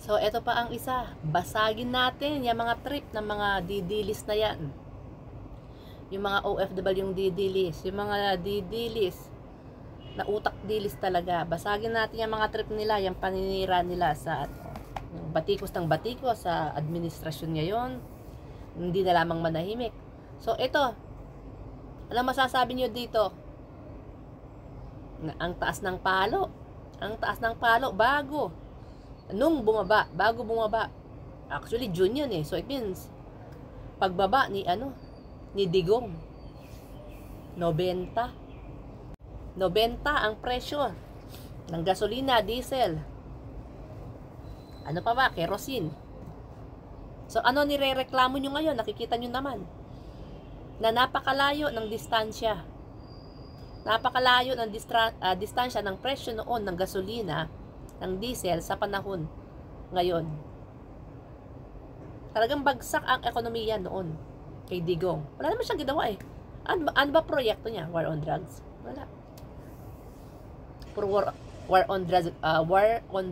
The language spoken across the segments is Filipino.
So, eto pa ang isa. Basagin natin yung mga trip ng mga didilis na yan. Yung mga OFW yung didilis. Yung mga didilis na utak dilis talaga. Basagin natin yung mga trip nila, yung paninira nila sa batikos ng batikos sa administrasyon ngayon. Hindi na lamang manahimik. So, ito. Alam masasabi nyo dito? Ang taas ng palo. Ang taas ng palo bago bumaba. Actually, June yun eh. So, it means, pagbaba ni Digong. 90 ang presyo ng gasolina, diesel. Ano pa ba? Kerosene. So, ano nirereklamo nyo ngayon? Nakikita nyo naman na napakalayo ng distansya. Napakalayo ng distansya ng presyo noon ng gasolina, ng diesel sa panahon ngayon. Talagang bagsak ang ekonomiya noon kay Digong. Wala naman siyang ginawa eh. Ano ba proyekto niya? War on drugs? Wala. For war on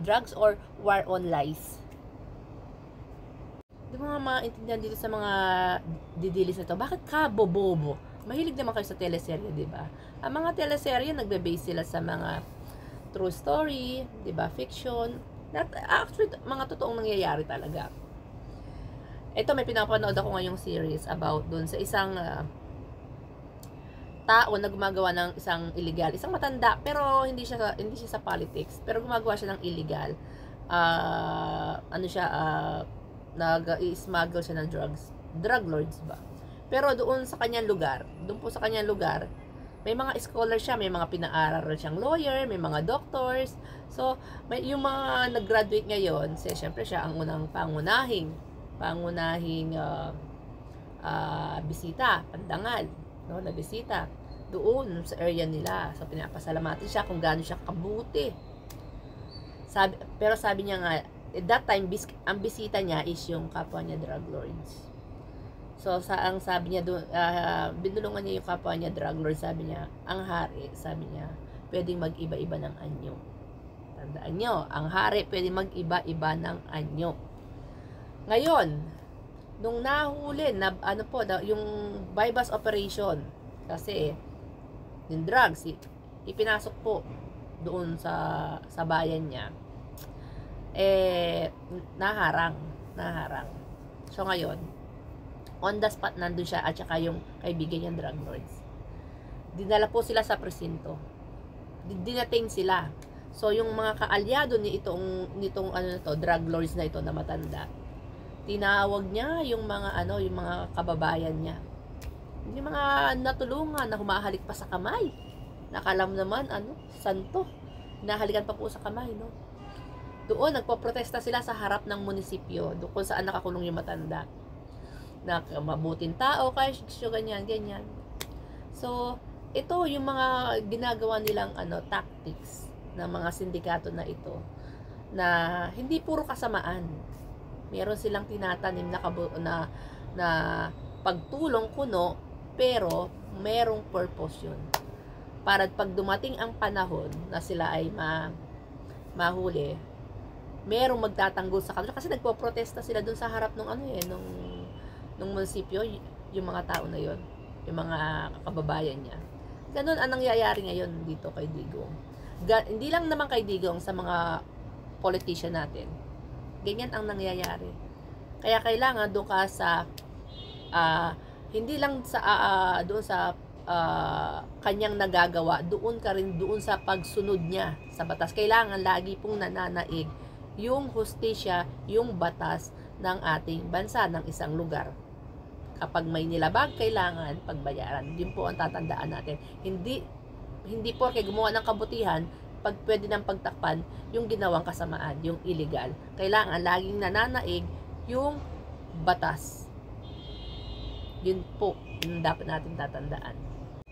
drugs or war on lies. Di ba maintindihan dito sa mga didilis na to? Bakit ka bobobo? Mahilig naman kayo sa teleserye, di ba? Ang mga teleserye nagbe-base sila sa mga true story, 'di ba? Fiction. Actually, mga totoong nangyayari talaga. Ito, may pinapanood ako ngayong series about dun sa isang tao na gumagawa ng isang illegal, isang matanda, pero hindi siya sa politics, pero gumagawa siya ng illegal. Nag-i-smuggle siya ng drugs. Drug lords ba? Pero doon sa kanyang lugar, may mga scholar siya, may mga pinaaral siyang lawyer, may mga doctors. So, yung mga nag-graduate ngayon, siyempre siya ang unang pangunahing bisita, pandangal, no, na bisita doon sa area nila. So, pinapasalamatan siya kung gaano siya kabuti. Pero sabi niya nga, at that time, ang bisita niya is yung kapwa niya drug lords. So, ang sabi niya doon, binulungan niya yung kapwa niya drug lord, sabi niya, ang hari, sabi niya, pwedeng mag-iba-iba ng anyo. Tandaan niyo, ang hari pwedeng mag-iba-iba ng anyo. Ngayon, nung nahuli na yung bypass operation, kasi yung drugs ipinasok po doon sa bayan niya, naharang. So ngayon, on the spot nandun siya at saka yung kaibigan niyang drug lords. Dinala po sila sa presinto. Dinatain sila. So yung mga kaalyado nitong drug lords na ito na matanda, tinawag niya yung mga kababayan niya. Yung mga natulungan na humahalik pa sa kamay. Nakalam naman santo. Nahalikan pa po sa kamay, no. Doon nagpo-protesta sila sa harap ng munisipyo, doon kung saan nakakulong yung matanda. Na mabuting tao, kaya ganyan. So, ito yung mga ginagawa nilang tactics ng mga sindikato na ito, na hindi puro kasamaan. Meron silang tinatanim na pagtulong kuno, pero merong purpose yun. Para pag dumating ang panahon na sila ay mahuli, merong magtatanggol sa kanila, kasi nagpo-protesta sila dun sa harap nung munisipyo, yung mga tao na yon, yung mga kababayan niya. Ganun ang nangyayari ngayon dito kay Digong. Hindi lang naman kay Digong, sa mga politician natin. Ganyan ang nangyayari. Kaya kailangan doon ka sa hindi lang sa doon sa kanyang nagagawa, doon ka rin doon sa pagsunod niya sa batas. Kailangan lagi pong nananaig yung hustisya, yung batas ng ating bansa, ng isang lugar. Kapag may nilabag, kailangan pagbayaran. Yun po ang tatandaan natin. Hindi porke gumawa ng kabutihan, pag pwede ng pagtakpan yung ginawang kasamaan, yung illegal. Kailangan laging nananaig yung batas. Yun po yung dapat natin tatandaan.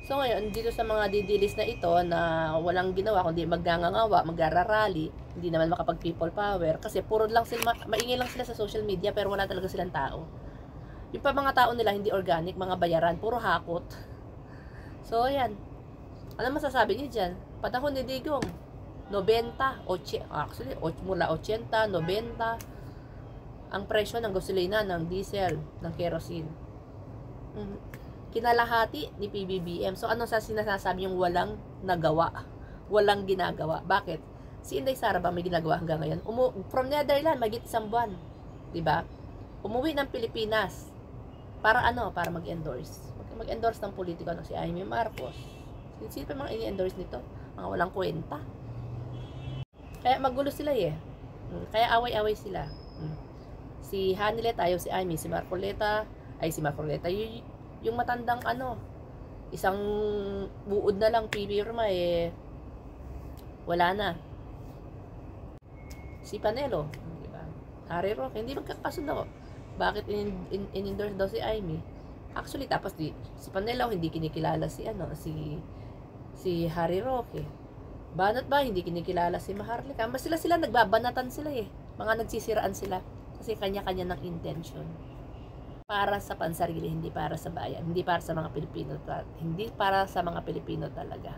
So ngayon, dito sa mga didilis na ito na walang ginawa kundi magngangawa, magrarally, hindi naman makapag people power, kasi puro lang sila, maingay lang sila sa social media, pero wala talaga silang tao. Yung pa mga tao nila hindi organic, mga bayaran, puro hakot. So ayan, ano masasabi niyo dyan? Panahon ni Digong, 90, actually mula 80, 90, ang presyo ng gasolina, ng diesel, ng kerosene. Kinalahati ni PBBM. So, ano sa sinasabi yung walang nagawa? Walang ginagawa. Bakit? Si Inday Sara ba may ginagawa hanggang ngayon? From Netherlands, magit 1 buwan. Diba? Umuwi ng Pilipinas. Para ano? Para mag-endorse. Mag-endorse ng politiko na si Amy Marcos. Sino pa mga i-endorse nito? Mga walang kwenta. Kaya magulo sila Kaya away-away sila. Si Hanilet ayaw si Amy, si Marcoleta, yung matandang isang buod na lang pipirma wala na. Si Panelo, di ba? Harry Roque, hindi magkakasundo. Bakit in-endorse daw si Amy? Actually, tapos si Panelo hindi kinikilala si Harry Roque. Banat ba hindi kinikilala si Maharlika? Mas sila nagbabanatan sila Mga nagsisiraan sila kasi kanya-kanya ng intention. Para sa pansarili, hindi para sa bayan, hindi para sa mga Pilipino, hindi para sa mga Pilipino talaga.